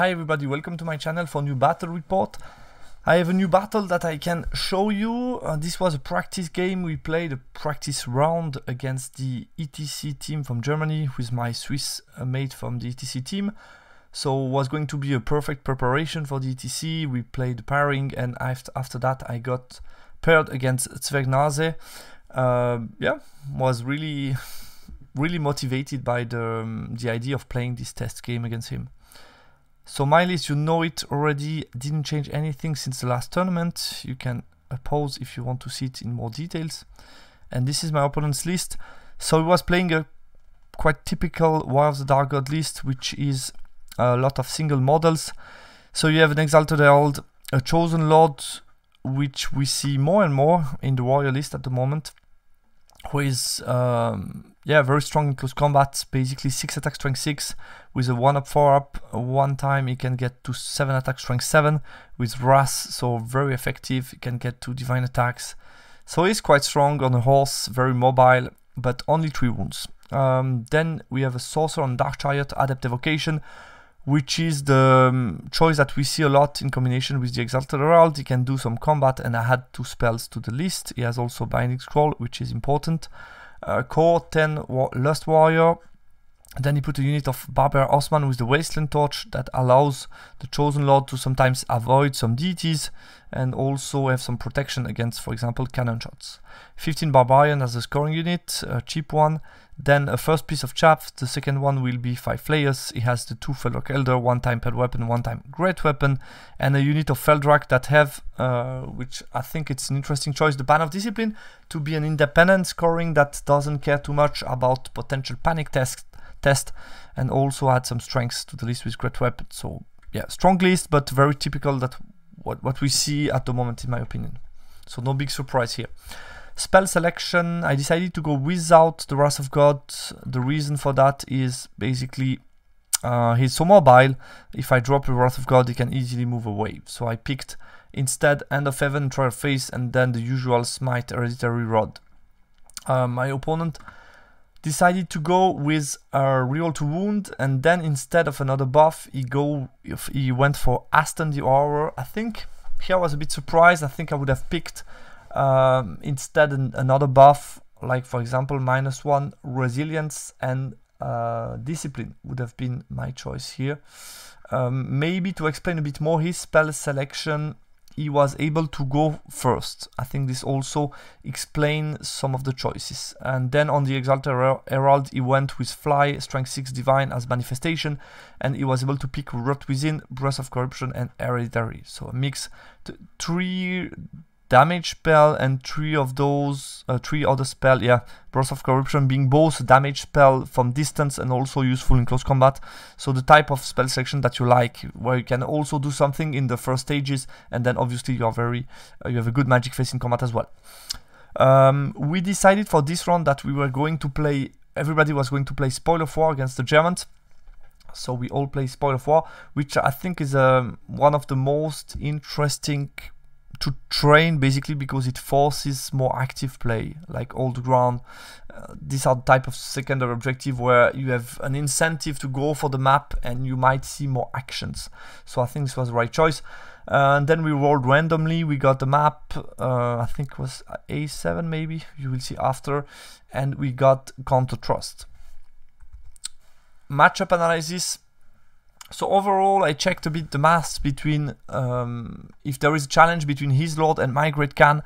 Hi everybody, welcome to my channel for a new battle report. I have a new battle that I can show you. This was a practice game. We played a practice round against the ETC team from Germany with my Swiss mate from the ETC team. So it was going to be a perfect preparation for the ETC. We played pairing, and after that I got paired against T9A. Yeah, was really motivated by the idea of playing this test game against him. So my list, you know it already, didn't change anything since the last tournament. You can pause if you want to see it in more details. And this is my opponent's list. So he was playing a quite typical War of the Dark God list, which is a lot of single models. So you have an Exalted Herald, a Chosen Lord, which we see more and more in the warrior list at the moment, who is very strong in close combat, basically 6 attack strength 6 with a 1-up 4-up. One time he can get to 7 attack strength 7 with Wrath, so very effective. He can get to divine attacks, so he's quite strong on a horse, very mobile, but only 3 wounds. Then we have a Sorcerer on Dark Chariot, Adept Evocation, which is the choice that we see a lot in combination with the Exalted Herald. He can do some combat, and I had 2 spells to the list. He has also Binding Scroll, which is important. Core 10 Lust Warrior. Then he put a unit of Barbarian Horseman with the Wasteland Torch that allows the Chosen Lord to sometimes avoid some deities and also have some protection against, for example, cannon shots. 15 Barbarian as a scoring unit, a cheap one. Then a first piece of chaff. The second one will be 5 Flayers. He has the 2 Feldrak Elder, 1 time Pet Weapon, 1 time Great Weapon, and a unit of Feldrak that have, which I think it's an interesting choice, the Ban of Discipline, to be an independent scoring that doesn't care too much about potential panic test, and also add some strengths to the list with Great Weapon. So yeah, strong list, but very typical that what we see at the moment, in my opinion. So no big surprise here. Spell selection, I decided to go without the Wrath of God. The reason for that is basically he's so mobile. If I drop the Wrath of God, he can easily move away. So I picked instead End of Heaven, Trial Face, and then the usual Smite Hereditary Rod. My opponent decided to go with a reroll to wound, and then instead of another buff, he went for Aston the Horror. I think here I was a bit surprised. I think I would have picked instead another buff, like for example -1 Resilience and Discipline would have been my choice here. Maybe to explain a bit more his spell selection, he was able to go first. I think this also explains some of the choices. And then on the Exalted Herald, he went with Fly, Strength 6 Divine as manifestation, and he was able to pick Rot Within, Breath of Corruption, and Hereditary. So a mix, 3 damage spell and 3 of those, 3 other spell, yeah, Breath of Corruption being both a damage spell from distance and also useful in close combat. So the type of spell selection that you like, where you can also do something in the first stages, and then obviously you have a good magic face in combat as well. We decided for this round that we were going to play, everybody was going to play Spoil of War against the Germans. So we all play Spoil of War, which I think is one of the most interesting to train, basically because it forces more active play, like Old Ground. These are the type of secondary objective where you have an incentive to go for the map and you might see more actions. So I think this was the right choice. And then we rolled randomly. We got the map, I think it was A7 maybe, you will see after, and we got Counter Trust. Matchup analysis. So overall, I checked a bit the maths between if there is a challenge between his Lord and my Great Khan.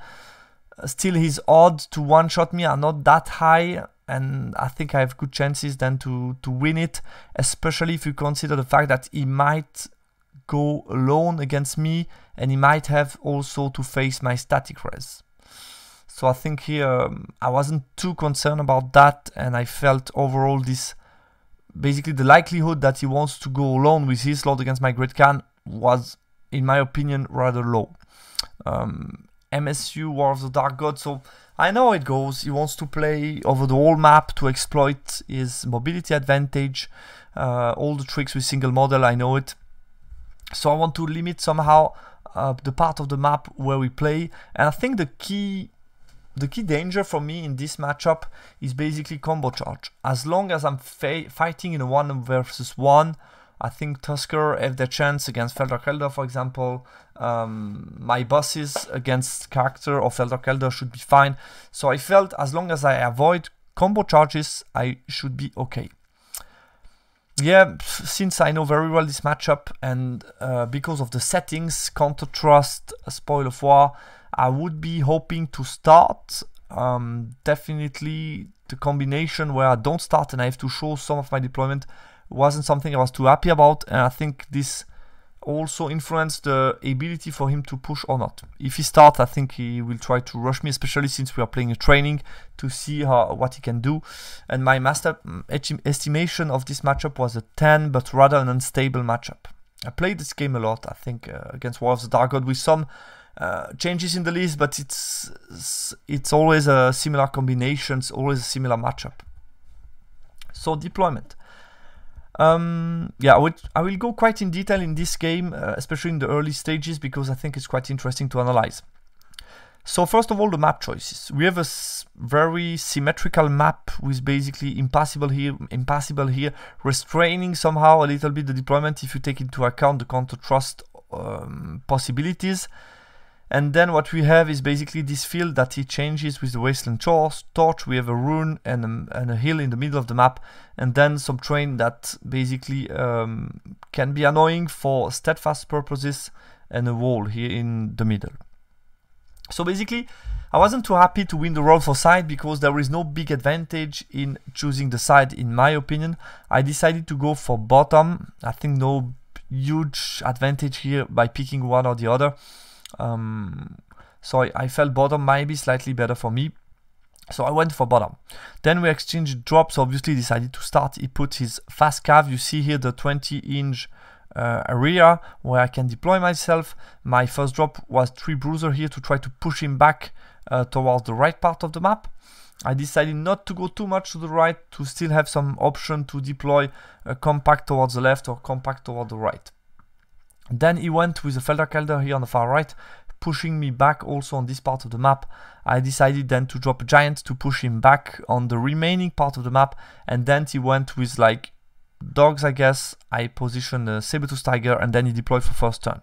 Still, his odds to one-shot me are not that high, and I think I have good chances then to win it, especially if you consider the fact that he might go alone against me, and he might have also to face my static res. So I think here I wasn't too concerned about that, and I felt overall this, basically the likelihood that he wants to go alone with his Lord against my Great Khan was, in my opinion, rather low. MSU, War of the Dark God, so I know how it goes. He wants to play over the whole map to exploit his mobility advantage, all the tricks with single model, I know it. So I want to limit somehow the part of the map where we play, and I think the key danger for me in this matchup is basically combo charge. As long as I'm fighting in a 1 versus 1, I think Tusker have their chance against Felderkelder, for example. My bosses against character of Felderkelder should be fine. So I felt as long as I avoid combo charges, I should be okay. Yeah, since I know very well this matchup and because of the settings, Counter Trust, Spoil of War, I would be hoping to start. Definitely the combination where I don't start and I have to show some of my deployment wasn't something I was too happy about, and I think this also influenced the ability for him to push or not. If he starts, I think he will try to rush me, especially since we are playing a training to see what he can do. And my master estimation of this matchup was a 10, but rather an unstable matchup. I played this game a lot, I think, against War of the Dark God with some changes in the list, but it's always a similar combination, it's always a similar matchup. So deployment. Yeah, I will go quite in detail in this game, especially in the early stages, because I think it's quite interesting to analyze. So first of all, the map choices. We have a very symmetrical map with basically impassable here, restraining somehow a little bit the deployment if you take into account the Counter Trust possibilities. And then what we have is basically this field that he changes with the Wasteland Torch. We have a rune and a hill in the middle of the map, and then some terrain that basically can be annoying for steadfast purposes, and a wall here in the middle. So basically, I wasn't too happy to win the roll for side because there is no big advantage in choosing the side, in my opinion. I decided to go for bottom. I think no huge advantage here by picking one or the other. So I felt bottom might be slightly better for me, so I went for bottom. Then we exchanged drops. Obviously decided to start. He put his fast cav. You see here the 20-inch area where I can deploy myself. My first drop was 3 bruiser here to try to push him back towards the right part of the map. I decided not to go too much to the right to still have some option to deploy a compact towards the left or compact toward the right. Then he went with a Felderkelder here on the far right, pushing me back also on this part of the map. I decided then to drop a giant to push him back on the remaining part of the map, and then he went with like dogs, I guess. I positioned a Saber-tooth Tiger, and then he deployed for first turn.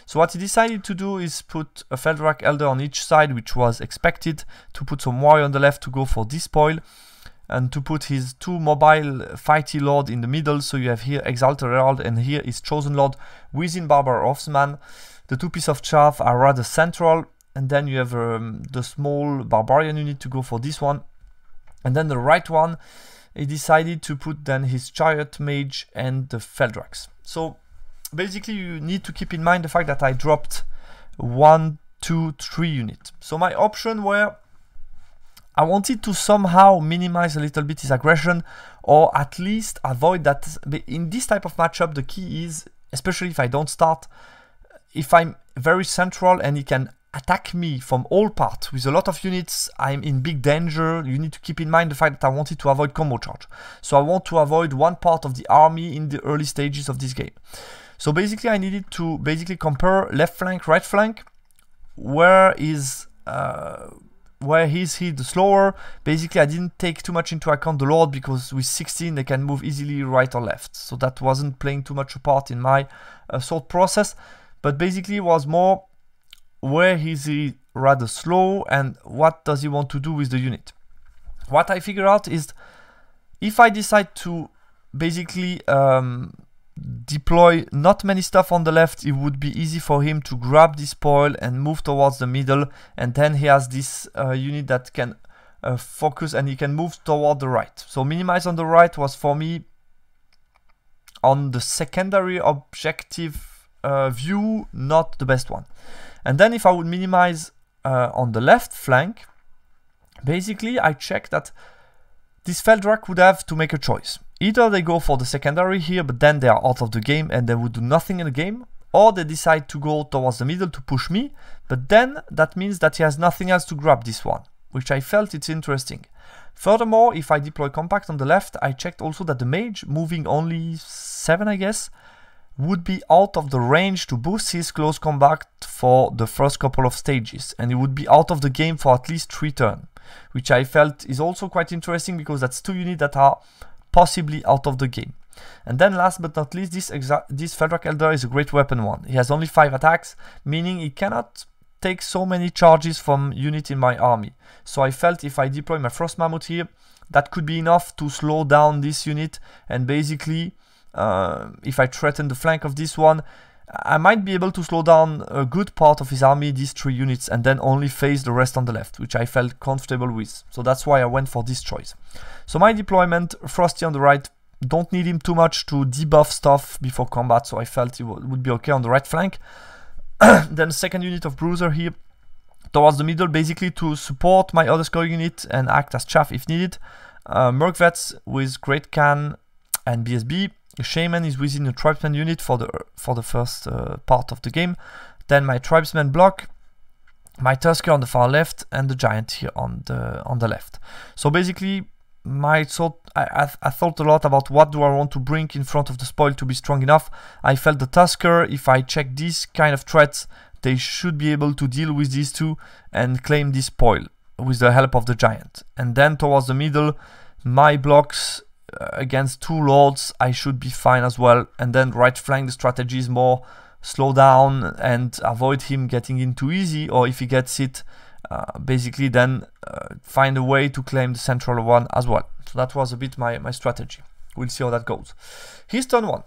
So what he decided to do is put a Felderak Elder on each side, which was expected, to put some warrior on the left to go for despoil, and to put his 2 mobile fighty lord in the middle. So you have here Exalted Herald and here is Chosen Lord within Barbar Offsman. The 2 pieces of chaff are rather central, and then you have the small barbarian unit to go for this one. And then the right one, he decided to put then his chariot mage and the Feldrax. So basically you need to keep in mind the fact that I dropped 1, 2, 3 units. So my option were, I wanted to somehow minimize a little bit his aggression, or at least avoid that. In this type of matchup, the key is, especially if I don't start, if I'm very central and he can attack me from all parts with a lot of units, I'm in big danger. You need to keep in mind the fact that I wanted to avoid combo charge. So I want to avoid one part of the army in the early stages of this game. So basically I needed to compare left flank, right flank, where he's the slower. Basically I didn't take too much into account the Lord, because with 16 they can move easily right or left. So that wasn't playing too much a part in my thought process. But basically it was more, where is he rather slow and what does he want to do with the unit. What I figure out is, if I decide to basically deploy not many stuff on the left, it would be easy for him to grab this spoil and move towards the middle, and then he has this unit that can focus and he can move toward the right. So minimize on the right was for me, on the secondary objective view, not the best one. And then if I would minimize on the left flank, basically I check that this Feldrak would have to make a choice. Either they go for the secondary here, but then they are out of the game and they would do nothing in the game, or they decide to go towards the middle to push me, but then that means that he has nothing else to grab this one, which I felt it's interesting. Furthermore, if I deploy compact on the left, I checked also that the mage, moving only 7 I guess, would be out of the range to boost his close combat for the first couple of stages, and he would be out of the game for at least 3 turns, which I felt is also quite interesting, because that's 2 units that are possibly out of the game. And then last but not least, this Feldrak Elder is a great weapon one. He has only 5 attacks, meaning he cannot take so many charges from unit in my army. So I felt if I deploy my Frost Mammoth here, that could be enough to slow down this unit, and basically if I threaten the flank of this one, I might be able to slow down a good part of his army, these 3 units, and then only face the rest on the left, which I felt comfortable with. So that's why I went for this choice. So my deployment, Frosty on the right, don't need him too much to debuff stuff before combat, so I felt it would be okay on the right flank. Then the second unit of Bruiser here towards the middle, basically to support my other scoring unit and act as chaff if needed. Merc-Vets with Great Khan and BSB. Shaman is within the Tribesman unit for the first part of the game. Then my Tribesman block, my Tusker on the far left, and the Giant here on the left. So basically, I thought a lot about what do I want to bring in front of the spoil to be strong enough. I felt the Tusker, if I check these kind of threats, they should be able to deal with these two and claim this spoil with the help of the Giant. And then towards the middle, my blocks against 2 lords, I should be fine as well. And then right flank, the strategy is more slow down and avoid him getting in too easy, or if he gets it, basically then find a way to claim the central one as well. So that was a bit my strategy. We'll see how that goes. His turn 1.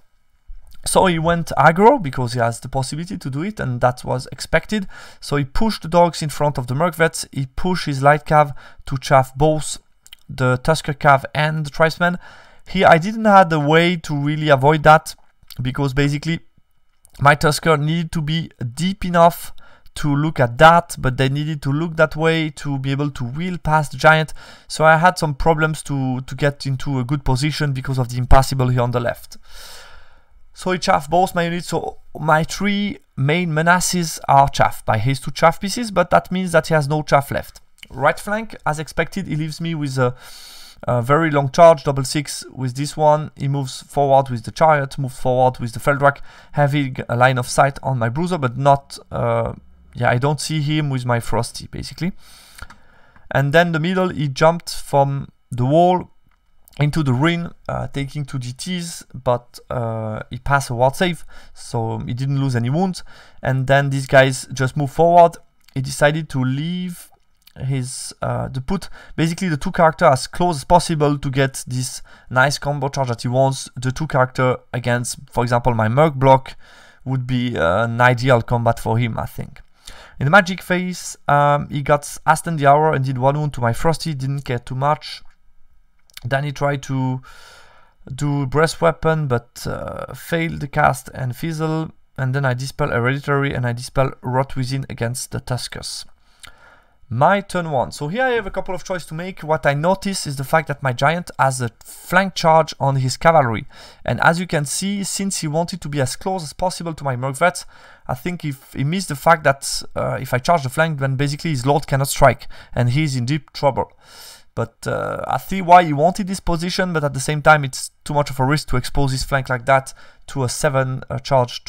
So he went aggro because he has the possibility to do it, and that was expected. So he pushed the dogs in front of the Merc-Vets. He pushed his light cav to chaff both the Tusker cav and the Tribesman. Here I didn't have the way to really avoid that, because basically my Tusker needed to be deep enough to look at that, but they needed to look that way to be able to wheel past the Giant. So I had some problems to get into a good position because of the impassable here on the left. So he chaffed both my units. So my 3 main menaces are chaffed by his 2 chaff pieces, but that means that he has no chaff left. Right flank, as expected, he leaves me with a very long charge, 6 with this one. He moves forward with the Chariot, moves forward with the Feldrak, having a line of sight on my Bruiser, but not, yeah, I don't see him with my Frosty, basically. And then the middle, he jumped from the wall into the ring, taking 2 GTs, but he passed a ward save, so he didn't lose any wounds. And then these guys just moved forward. He decided to leave his to put basically the 2 characters as close as possible to get this nice combo charge that he wants. The 2 characters against, for example, my Merc block would be an ideal combat for him, I think. In the magic phase, he got Aston the Hour and did 1 wound to my Frosty, didn't get too much. Then he tried to do Breast Weapon, but failed the cast and fizzle. And then I dispel Hereditary and I dispel Rot Within against the Tuskers. My turn 1. So here I have a couple of choices to make. What I notice is the fact that my Giant has a flank charge on his cavalry. And as you can see, since he wanted to be as close as possible to my Merc-Vets, I think if he missed the fact that if I charge the flank, then basically his Lord cannot strike. And he's in deep trouble. But I see why he wanted this position, but at the same time it's too much of a risk to expose his flank like that to a 7 charge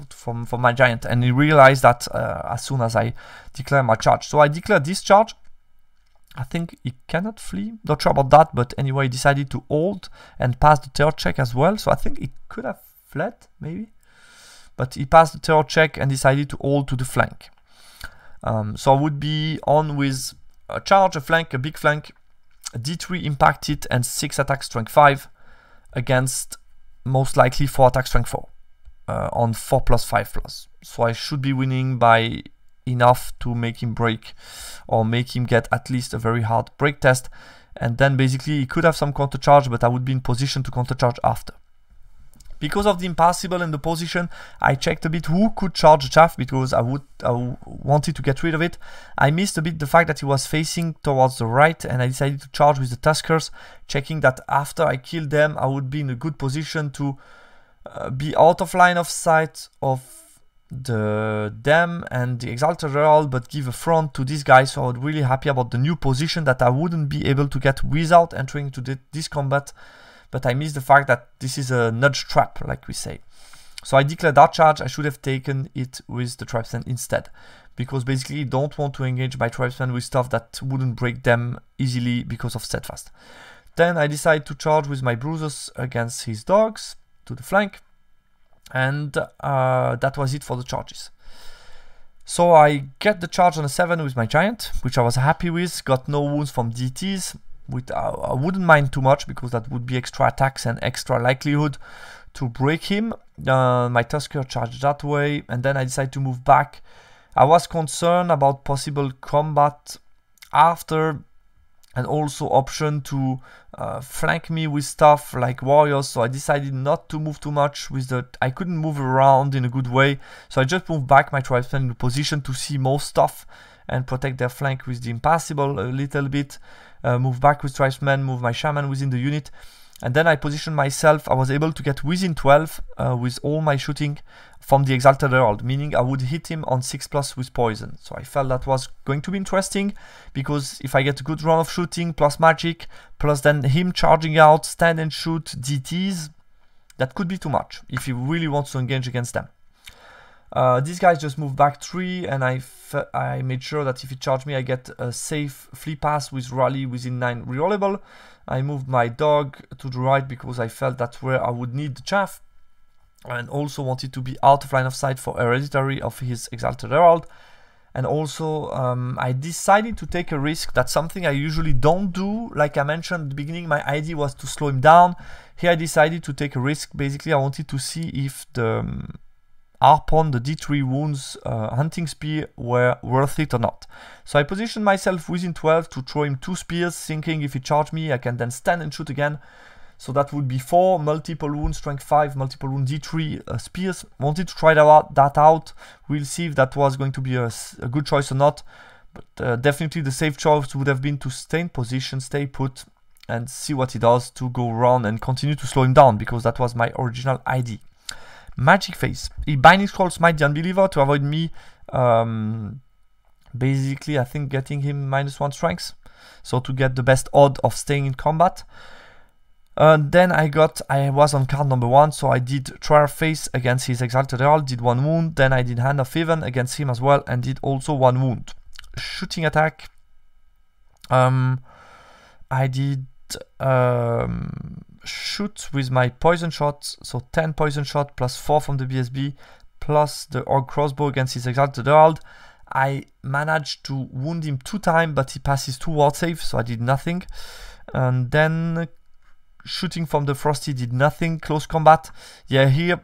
from my Giant. And he realized that as soon as I declare my charge. So I declare this charge. I think he cannot flee. Not sure about that, but anyway, he decided to hold and pass the terror check as well. So I think he could have fled, maybe. But he passed the terror check and decided to hold to the flank. So I would be on with a charge, a flank, a big flank, D3 impact hit and 6 attack strength 5 against most likely 4 attack strength 4 on 4+, 5+. So I should be winning by enough to make him break or make him get at least a very hard break test. And then basically he could have some counter charge, but I would be in position to counter charge after. Because of the impassable and the position, I checked a bit who could charge the chaff because I wanted to get rid of it. I missed a bit the fact that he was facing towards the right, and I decided to charge with the Tuskers, checking that after I killed them, I would be in a good position to be out of line of sight of them and the Exalted Herald, but give a front to these guys. So I was really happy about the new position that I wouldn't be able to get without entering into this combat. But I missed the fact that this is a nudge trap, like we say. So I declared that charge. I should have taken it with the Tribesmen instead. Because basically I don't want to engage my Tribesmen with stuff that wouldn't break them easily because of Steadfast. Then I decide to charge with my bruisers against his dogs to the flank, and that was it for the charges. So I get the charge on a 7 with my giant, which I was happy with. Got no wounds from DTs, which I wouldn't mind too much because that would be extra attacks and extra likelihood to break him. My Tusker charged that way, and then I decided to move back. I was concerned about possible combat after, and also option to flank me with stuff like warriors, so I decided not to move too much with the... I couldn't move around in a good way, so I just moved back my tribesmen in a position to see more stuff and protect their flank with the impassable a little bit. Move back with tribesmen, move my shaman within the unit, and then I positioned myself. I was able to get within 12 with all my shooting from the Exalted Herald, meaning I would hit him on 6+ with poison. So I felt that was going to be interesting, because if I get a good run of shooting plus magic, plus then him charging out, stand and shoot DTs, that could be too much if he really wants to engage against them. These guys just moved back 3, and I made sure that if he charged me, I get a safe flee pass with rally within 9 rerollable. I moved my dog to the right because I felt that's where I would need the chaff, and also wanted to be out of line of sight for hereditary of his Exalted Herald. And also I decided to take a risk. That's something I usually don't do. Like I mentioned at the beginning, my idea was to slow him down. Here I decided to take a risk. Basically I wanted to see if the Harpon, the D3 wounds, hunting spear were worth it or not. So I positioned myself within 12 to throw him 2 spears, thinking if he charged me I can then stand and shoot again. So that would be 4 multiple wound, strength 5, multiple wound D3 spears. Wanted to try that out. We'll see if that was going to be a good choice or not. But definitely the safe choice would have been to stay in position, stay put, and see what he does to go around and continue to slow him down, because that was my original idea. Magic Phase. He Binding Scroll Smite the Unbeliever to avoid me, basically I think getting him -1 strength. So to get the best odd of staying in combat. Then I was on card number 1, so I did Trial Face against his Exalted Herald, did 1 wound. Then I did Hand of Heaven against him as well, and did also 1 wound. Shooting attack. I did shoot with my poison shots, so 10 poison shot plus 4 from the BSB, plus the Ogre Crossbow against his Exalted Herald. I managed to wound him 2 times, but he passes 2 ward saves, so I did nothing. And then shooting from the Frosty did nothing. Close combat, yeah, here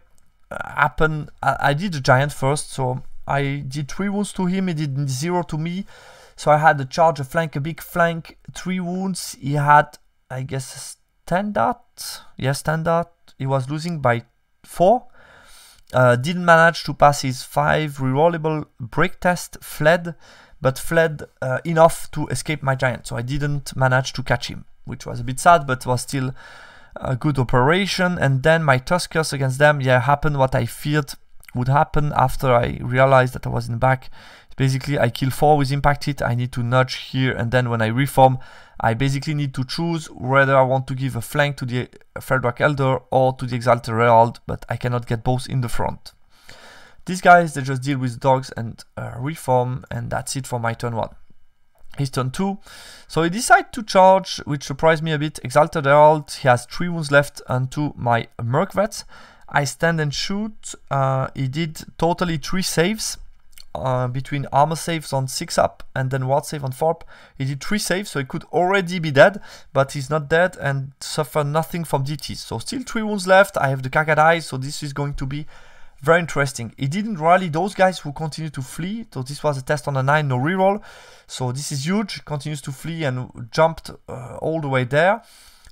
happened. I did the giant first, so I did 3 wounds to him. He did 0 to me, so I had a charge, a flank, a big flank, 3 wounds. He had, I guess, a standard. Yeah, standard. He was losing by 4. Didn't manage to pass his 5 rerollable break test. Fled, but fled enough to escape my giant, so I didn't manage to catch him, which was a bit sad, but was still a good operation. And then my Tuskers against them, yeah, happened what I feared would happen after I realized that I was in the back. Basically, I kill 4 with impact hit. I need to nudge here, and then when I reform, I basically need to choose whether I want to give a flank to the Feldwag Elder or to the Exalted Herald, but I cannot get both in the front. These guys, they just deal with dogs and reform, and that's it for my turn 1. His turn 2, so he decided to charge, which surprised me a bit. Exalted Herald, he has 3 wounds left onto my Merc Vets. I stand and shoot. He did totally 3 saves, between armor saves on 6 up and then ward save on 4 up. He did 3 saves, so he could already be dead, but he's not dead and suffer nothing from DTs. So still 3 wounds left. I have the Cagad Eyes, so this is going to be very interesting. He didn't rally those guys who continue to flee, so this was a test on a 9, no reroll. So this is huge. Continues to flee and jumped all the way there.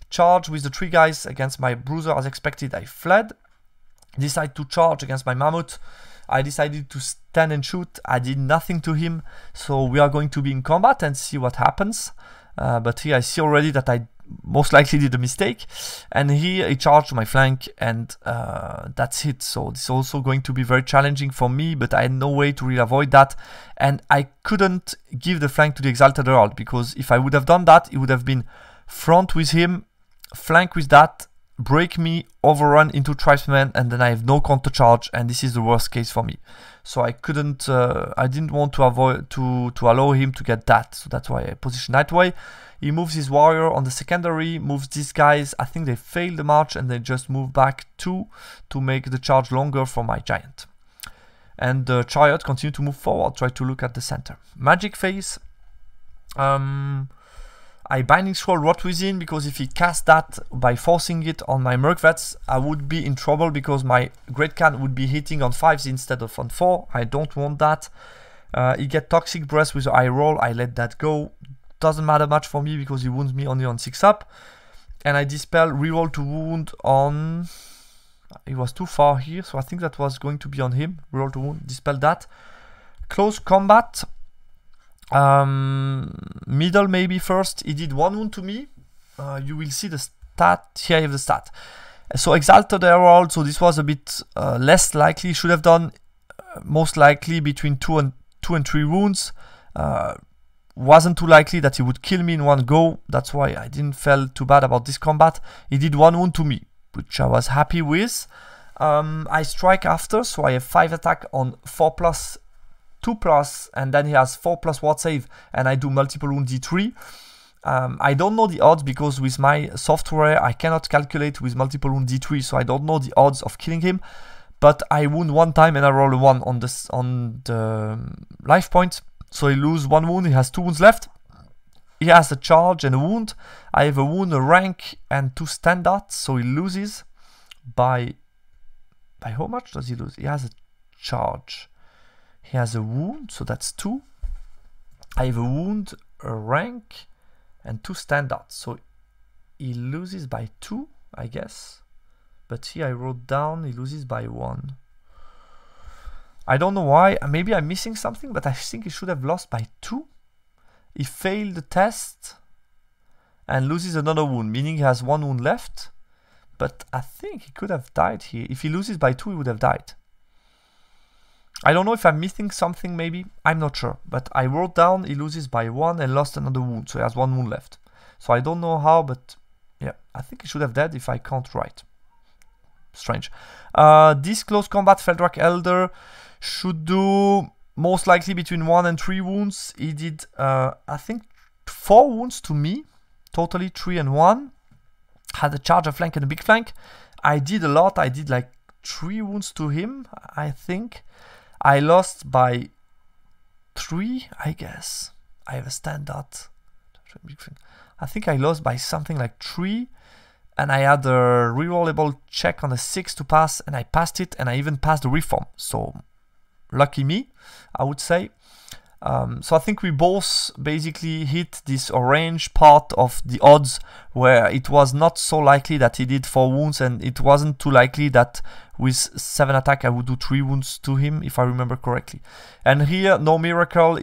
Charge with the 3 guys against my bruiser as expected. I fled. Decided to charge against my Mammoth. I decided to stand and shoot. I did nothing to him, so we are going to be in combat and see what happens. But here I see already that I most likely did a mistake, and here he charged my flank, and that's it. So this is also going to be very challenging for me, but I had no way to really avoid that, and I couldn't give the flank to the Exalted Herald, because if I would have done that, it would have been front with him, flank with that, break me, overrun into tribesmen, and then I have no counter charge, and this is the worst case for me. So I couldn't, I didn't want to avoid to allow him to get that, so that's why I positioned that way. He moves his warrior on the secondary, moves these guys. I think they failed the march and they just move back 2 to make the charge longer for my giant. And the chariot continued to move forward, try to look at the center. Magic phase. I binding scroll Rot Within because if he cast that by forcing it on my Merc Vets, I would be in trouble because my Great Khan would be hitting on 5s instead of on 4. I don't want that. He get Toxic Breath with eye roll. I let that go. Doesn't matter much for me because he wounds me only on 6 up. And I dispel reroll to wound on... He was too far here, so I think that was going to be on him. Reroll to wound, dispel that. Close combat. Middle maybe first. He did 1 wound to me. You will see the stat. Here I have the stat. So Exalted Herald, so this was a bit less likely. Should have done most likely between 2 and 3 wounds. Wasn't too likely that he would kill me in one go. That's why I didn't feel too bad about this combat. He did 1 wound to me, which I was happy with. I strike after, so I have 5 attack on 4+, 2+, and then he has 4+ ward save, and I do multiple wound D3. I don't know the odds because with my software I cannot calculate with multiple wound D3, so I don't know the odds of killing him. But I wound 1 time and I roll a 1 on the life point. So he loses 1 wound, he has 2 wounds left. He has a charge and a wound. I have a wound, a rank, and 2 standards, so he loses by how much does he lose? He has a charge. He has a wound, so that's 2. I have a wound, a rank, and 2 standards. So he loses by 2, I guess. But here I wrote down he loses by 1. I don't know why. Maybe I'm missing something, but I think he should have lost by 2. He failed the test and loses another wound, meaning he has 1 wound left. But I think he could have died here. If he loses by 2, he would have died. I don't know if I'm missing something, maybe. I'm not sure. But I wrote down he loses by 1 and lost another wound. So he has 1 wound left. So I don't know how, but yeah, I think he should have died if I can't write. Strange. This close combat Feldrak Elder should do most likely between 1 and 3 wounds. He did, I think, 4 wounds to me. Totally 3 and 1. Had a charge, a flank, and a big flank. I did a lot. I did like 3 wounds to him, I think. I lost by 3, I guess. I have a standard. I think I lost by something like 3. And I had a rerollable check on a 6 to pass, and I passed it, and I even passed the reform. So, lucky me, I would say. So I think we both basically hit this orange part of the odds where it was not so likely that he did 4 wounds, and it wasn't too likely that with 7 attack I would do 3 wounds to him, if I remember correctly. And here, no miracle,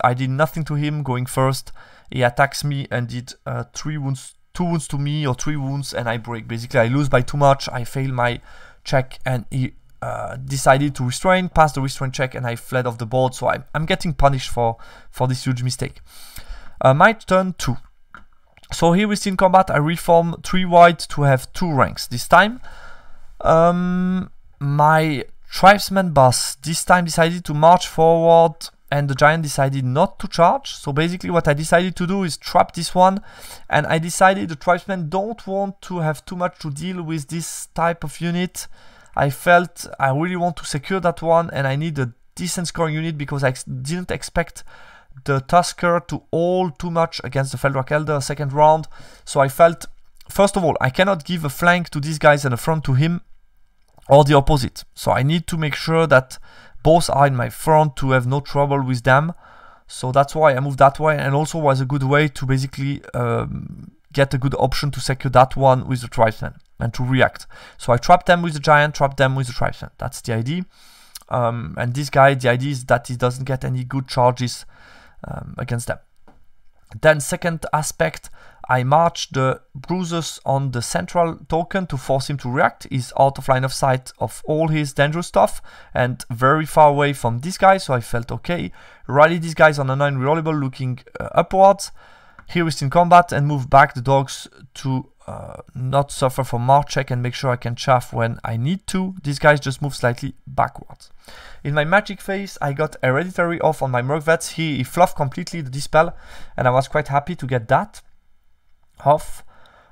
I did nothing to him going first. He attacks me and did 3 wounds, 2 wounds to me or 3 wounds, and I break. Basically, I lose by too much, I fail my check, and he decided to restrain, passed the restrain check, and I fled off the board. So I'm getting punished for this huge mistake. My turn 2. So here we see in combat, I reform 3 white to have 2 ranks this time. My tribesman boss this time decided to march forward, and the giant decided not to charge. So basically what I decided to do is trap this one, and I decided the tribesmen don't want to have too much to deal with this type of unit. I felt I really want to secure that one, and I need a decent scoring unit because I didn't expect the Tusker to hold too much against the Feldrak Elder second round. So I felt, first of all, I cannot give a flank to these guys and a front to him, or the opposite. So I need to make sure that both are in my front to have no trouble with them. So that's why I moved that way, and also was a good way to basically get a good option to secure that one with the tribesmen and to react. So I trap them with the giant, trap them with the tribesmen. That's the idea. And this guy, the idea is that he doesn't get any good charges against them. Then second aspect, I march the bruises on the central token to force him to react. He's out of line of sight of all his dangerous stuff and very far away from this guy, so I felt okay. Rally these guys on a 9 rerollable looking upwards. Here we see in combat and move back the dogs to not suffer from mark check and make sure I can chaff when I need to. These guys just move slightly backwards. In my magic phase, I got hereditary off on my Merc Vets. He fluffed completely the dispel, and I was quite happy to get that off.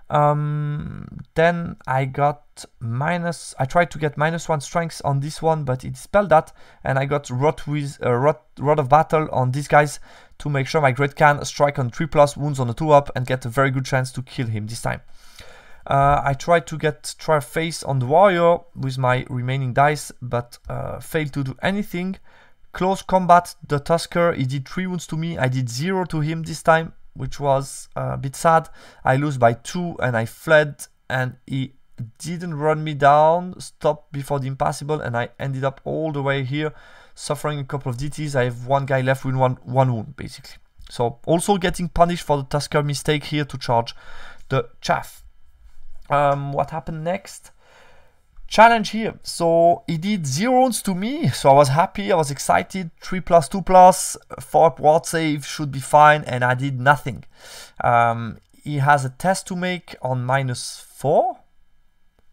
Then I got I tried to get -1 strength on this one, but it dispelled that, and I got Rod of Battle on these guys to make sure my Great Khan strike on 3+ wounds on the 2-up and get a very good chance to kill him this time. I tried to try face on the warrior with my remaining dice, but failed to do anything. Close combat, the Tusker, he did 3 wounds to me. I did 0 to him this time, which was a bit sad. I lose by 2 and I fled, and he didn't run me down, stopped before the impassable, and I ended up all the way here suffering a couple of DTs. I have one guy left with one wound basically. So also getting punished for the Tusker mistake here to charge the chaff. What happened next? Challenge here. So he did 0 wounds to me, so I was happy, I was excited. 3+, 2+, 4-up ward save should be fine, and I did nothing. He has a test to make on -4,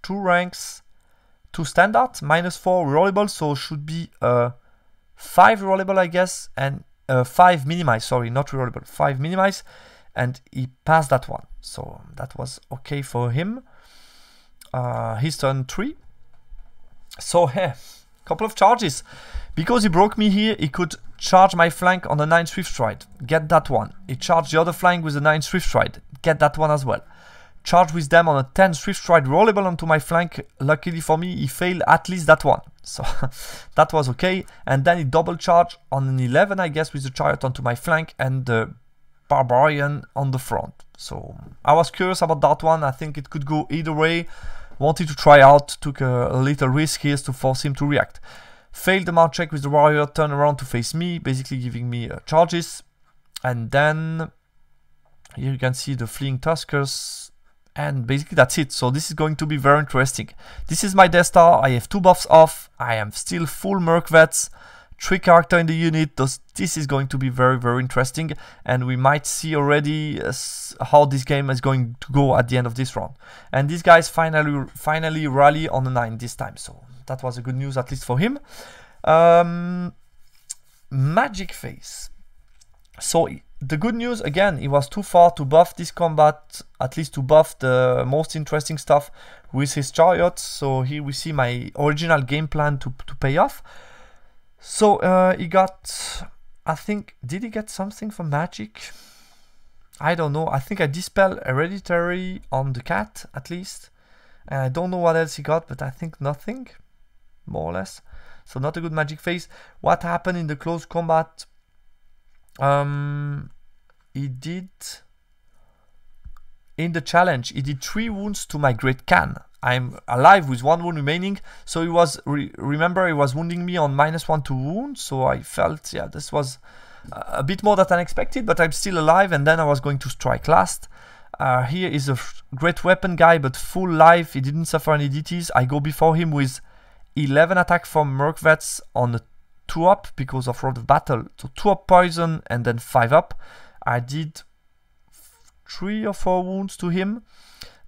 2 ranks, 2 standard, -4 rollable, so should be 5 rollable, I guess, and 5 minimize, sorry, not rollable, 5 minimize, and he passed that one, so that was okay for him. His turn 3. So couple of charges. Because he broke me here, he could charge my flank on the 9 Swift Stride, get that one. He charged the other flank with the 9 Swift Stride, get that one as well. Charge with them on a 10 Swift Stride rollable onto my flank. Luckily for me, he failed at least that one, so that was okay. And then he double charge on an 11, I guess, with the chariot onto my flank and the barbarian on the front. So I was curious about that one. I think it could go either way. Wanted to try out, took a little risk here to force him to react. Failed the mount check with the warrior, turn around to face me, basically giving me charges. And then here you can see the fleeing Tuskers, and basically that's it. So this is going to be very interesting. This is my Death Star. I have 2 buffs off. I am still full Merc Vets, 3 character in the unit. This is going to be very, very interesting, and we might see already how this game is going to go at the end of this round. And these guys finally rally on the 9 this time, so that was a good news, at least for him. Magic phase. So the good news, again, it was too far to buff this combat, at least to buff the most interesting stuff with his chariot. So here we see my original game plan to pay off. So he got, I think, did he get something from magic? I don't know. I think I dispel hereditary on the cat, at least. And I don't know what else he got, but I think nothing, more or less. So not a good magic phase. What happened in the close combat? He did, in the challenge, he did 3 wounds to my Great Khan. I'm alive with 1 wound remaining, so he was, remember, he was wounding me on -1 to wound, so I felt, yeah, this was a bit more than expected, but I'm still alive, and then I was going to strike last. Here is a great weapon guy, but full life, he didn't suffer any DTs. I go before him with 11 attack from Merc Vets on the 2-up because of Rod of Battle, so 2-up poison and then 5-up. I did 3 or 4 wounds to him.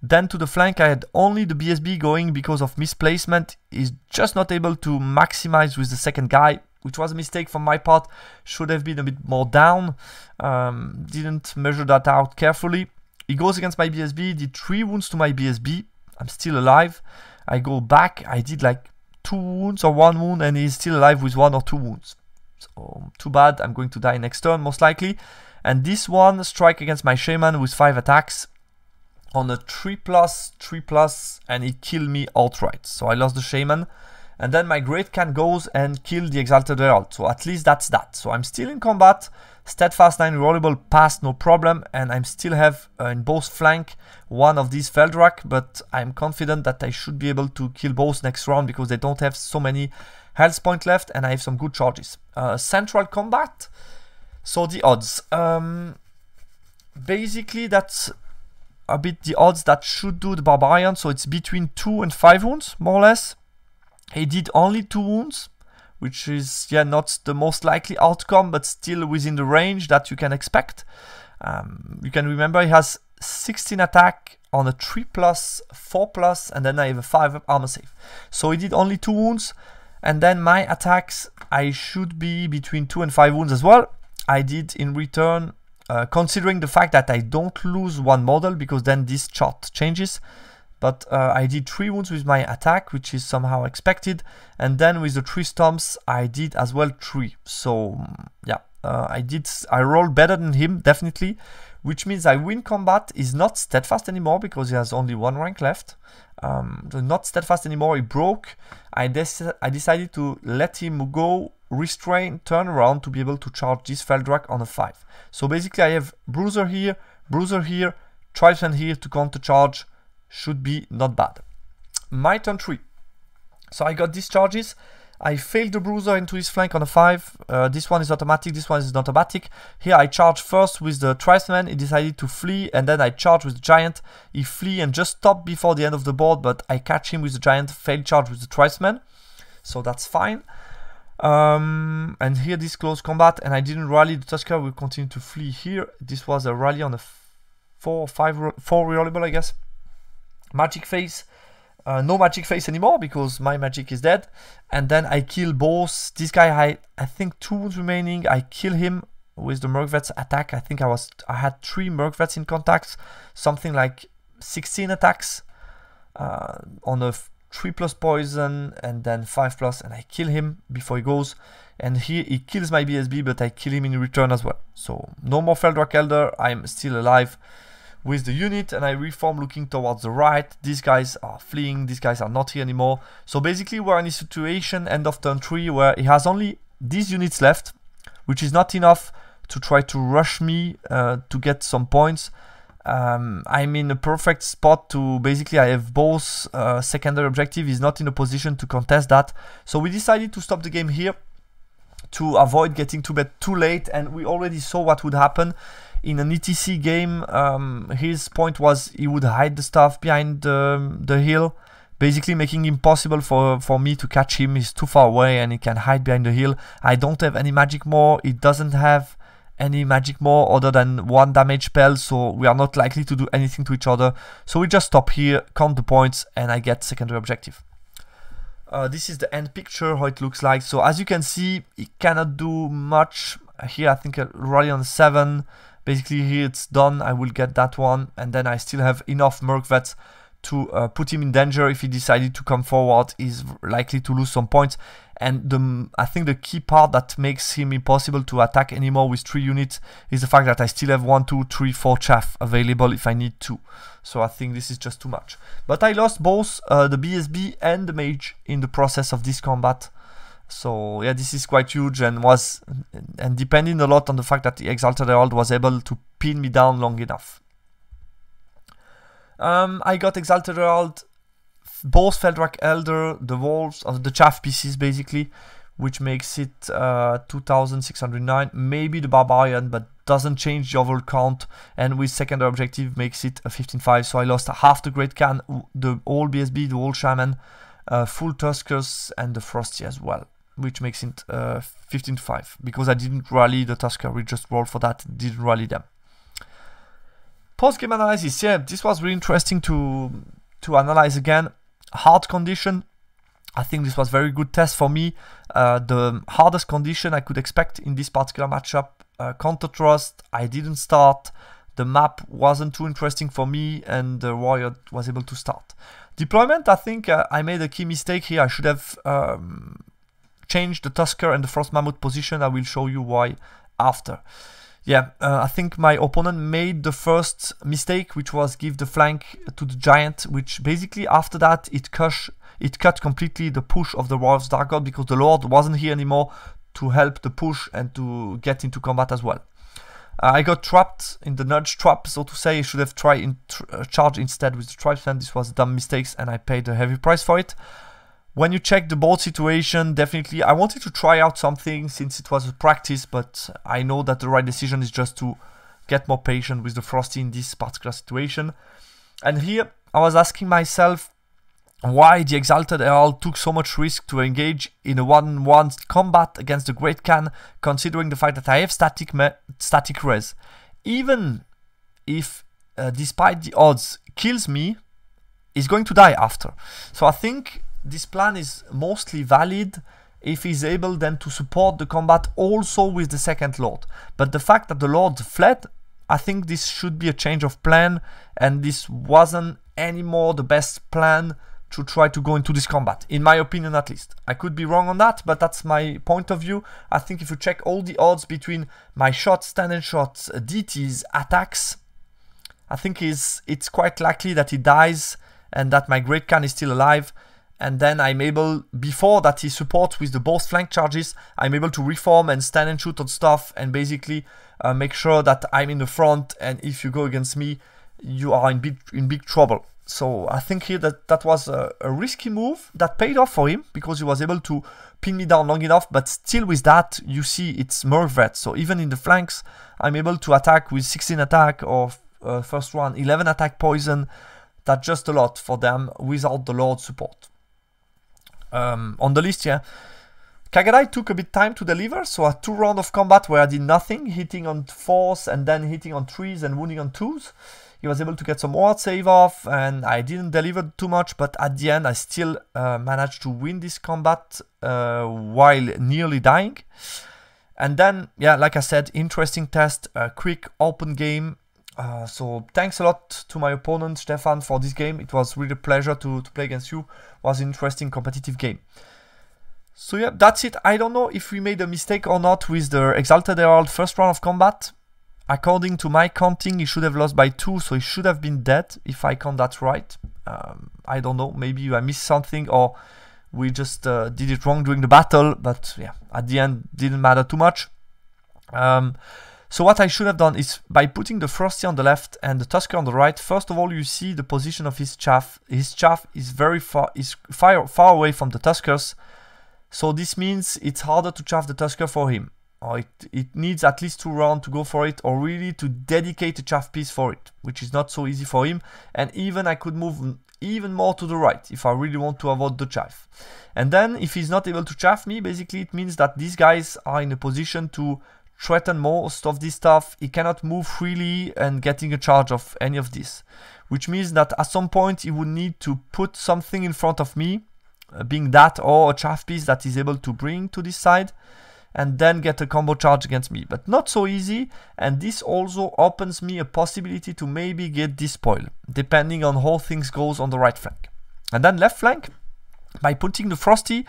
Then to the flank, I had only the BSB going because of misplacement. He's just not able to maximize with the second guy, which was a mistake from my part. Should have been a bit more down. Didn't measure that out carefully. He goes against my BSB, did 3 wounds to my BSB. I'm still alive. I go back, I did like 2 wounds or 1 wound, and he's still alive with 1 or 2 wounds. So too bad, I'm going to die next turn most likely. And this one, strike against my Shaman with 5 attacks on a 3+, and he killed me outright. So I lost the Shaman, and then my Great Khan goes and killed the Exalted Herald. So at least that's that. So I'm still in combat. Steadfast 9 rollable passed, no problem, and I still have in both flank one of these Feldrak, but I'm confident that I should be able to kill both next round because they don't have so many health points left, and I have some good charges. Central combat. So the odds. Basically that's a bit the odds that should do the Barbarian, so it's between 2 and 5 wounds, more or less. He did only 2 wounds, which is, yeah, not the most likely outcome, but still within the range that you can expect. You can remember he has 16 attack on a 3+, 4+, and then I have a 5 armor save. So he did only 2 wounds, and then my attacks, I should be between 2 and 5 wounds as well. I did in return, considering the fact that I don't lose 1 model, because then this chart changes. But I did 3 wounds with my attack, which is somehow expected. And then with the 3 stomps, I did as well 3. So yeah, I rolled better than him, definitely. Which means I win combat. Is not steadfast anymore because he has only 1 rank left. So not steadfast anymore, he broke. I decided to let him go, restrain, turn around to be able to charge this Feldrak on a 5. So basically I have Bruiser here, Tribesman here to counter charge. Should be not bad. My turn 3. So I got these charges. I failed the Bruiser into his flank on a 5. This one is automatic, this one is not automatic. Here I charged first with the Tribesman. He decided to flee, and then I charged with the Giant. He flee and just stopped before the end of the board, but I catch him with the Giant, failed charge with the Tribesman. So that's fine. And here this close combat, and I didn't rally the Tusker. Will continue to flee here. This was a rally on a 4 rerollable, I guess. Magic Face, no Magic Face anymore because my magic is dead. And then I kill both. This guy, I think 2 wounds remaining. I kill him with the Mercvet's attack. I think I had 3 Mercvets in contacts, something like 16 attacks on a 3+ poison and then 5+, and I kill him before he goes. And here he kills my BSB, but I kill him in return as well. So no more Feldrak Elder. I'm still alive with the unit, and I reform looking towards the right. These guys are fleeing, these guys are not here anymore. So basically we're in a situation end of turn 3 where he has only these units left, which is not enough to try to rush me to get some points. I'm in a perfect spot to basically, I have both secondary objective. He's not in a position to contest that. So we decided to stop the game here to avoid getting to bed too late, and we already saw what would happen. In an ETC game, his point was he would hide the stuff behind the hill, basically making it impossible for me to catch him. He's too far away and he can hide behind the hill. I don't have any magic more. It doesn't have any magic more other than 1 damage spell, so we are not likely to do anything to each other. So we just stop here, count the points, and I get secondary objective. This is the end picture, how it looks like. So as you can see, he cannot do much. Here I think a rally on 7. Basically here it's done, I will get that one, and then I still have enough Mercvets to put him in danger. If he decided to come forward, he's likely to lose some points. And I think the key part that makes him impossible to attack anymore with 3 units is the fact that I still have 1, 2, 3, 4 chaff available if I need to. So I think this is just too much. But I lost both the BSB and the mage in the process of this combat. So yeah, this is quite huge, and depending a lot on the fact that the Exalted Herald was able to pin me down long enough. I got Exalted Herald, both Feldrak Elder, the Wolves, the Chaff pieces basically, which makes it 2609. Maybe the Barbarian, but doesn't change the overall count, and with secondary objective makes it a 15-5. So I lost half the Great Khan, the old BSB, the old Shaman, full Tuskers, and the Frosty as well, which makes it 15-5, because I didn't rally the Tusker. We just rolled for that, didn't rally them. Post-game analysis, yeah, this was really interesting to analyze again. Hard condition, I think this was very good test for me. The hardest condition I could expect in this particular matchup. Counter Trust, I didn't start. The map wasn't too interesting for me, and the Warrior was able to start. Deployment, I think I made a key mistake here. I should have changed the Tusker and the Frost Mammoth position. I will show you why after. Yeah, I think my opponent made the first mistake, which was give the flank to the Giant, which basically after that it cut completely the push of the Warrior's Dark God, because the Lord wasn't here anymore to help the push and to get into combat as well. I got trapped in the nudge trap, so to say. I should have tried charge instead with the Tribesman. This was dumb mistakes, and I paid a heavy price for it. When you check the board situation, definitely I wanted to try out something since it was a practice, but I know that the right decision is just to get more patient with the Frosty in this particular situation. And here I was asking myself why the Exalted Herald took so much risk to engage in a 1-on-1 combat against the Great Khan, considering the fact that I have static res. Even if, despite the odds, kills me, he's going to die after. So I think this plan is mostly valid if he's able then to support the combat also with the second Lord. But the fact that the Lord fled, I think this should be a change of plan, and this wasn't anymore the best plan to try to go into this combat, in my opinion at least. I could be wrong on that, but that's my point of view. I think if you check all the odds between my shots, stand-in shots, DTs, attacks, I think it's quite likely that he dies and that my Great Khan is still alive. And then I'm able, before that he supports with the both flank charges, I'm able to reform and stand and shoot on stuff and basically make sure that I'm in the front, and if you go against me, you are in big trouble. So I think here that was a risky move that paid off for him, because he was able to pin me down long enough, but still with that, you see it's Merc Vet. So even in the flanks, I'm able to attack with 16 attack or first one, 11 attack poison. That's just a lot for them without the Lord support. On the list, yeah, Kagadai took a bit time to deliver, so a 2 round of combat where I did nothing, hitting on 4s and then hitting on 3s and wounding on 2s. He was able to get some ward save off, and I didn't deliver too much, but at the end I still managed to win this combat while nearly dying. And then, yeah, like I said, interesting test, quick open game. So thanks a lot to my opponent Stefan for this game. It was really a pleasure to play against you. It was an interesting competitive game. So yeah, that's it. I don't know if we made a mistake or not with the Exalted Herald first round of combat. According to my counting, he should have lost by 2, so he should have been dead, if I count that right. I don't know, maybe I missed something, or we just did it wrong during the battle, but yeah, at the end, didn't matter too much. So what I should have done is, by putting the Frosty on the left and the Tusker on the right, first of all, you see the position of his chaff. His chaff is very far away from the Tuskers, so this means it's harder to chaff the Tusker for him. Or it needs at least 2 rounds to go for it, or really to dedicate a chaff piece for it, which is not so easy for him. And even I could move even more to the right if I really want to avoid the chaff. And then if he's not able to chaff me, basically it means that these guys are in a position to threaten most of this stuff. He cannot move freely and getting a charge of any of this, which means that at some point he would need to put something in front of me, being that or a chaff piece that he's able to bring to this side, and then get a combo charge against me. But not so easy, and this also opens me a possibility to maybe get this spoil, depending on how things goes on the right flank. And then left flank, by putting the Frosty,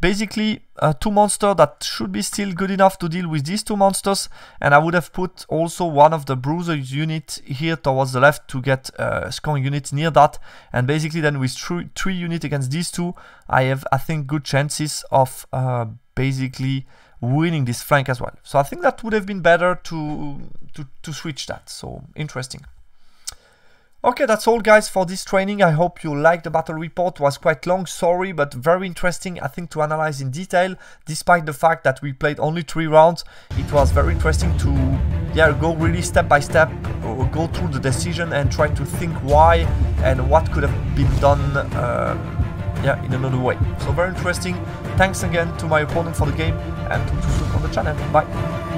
basically 2 monsters that should be still good enough to deal with these 2 monsters, and I would have put also one of the bruiser unit here towards the left to get scoring units near that, and basically then with 3 units against these 2, I have, I think, good chances of basically winning this flank as well. So I think that would have been better to switch that. So interesting. Okay, that's all guys for this training. I hope you liked the battle report. It was quite long, sorry, but very interesting, I think, to analyze in detail. Despite the fact that we played only 3 rounds, it was very interesting to go really step by step, go through the decision and try to think why and what could have been done in another way. So very interesting. Thanks again to my opponent for the game, and talk to you soon on the channel. Bye.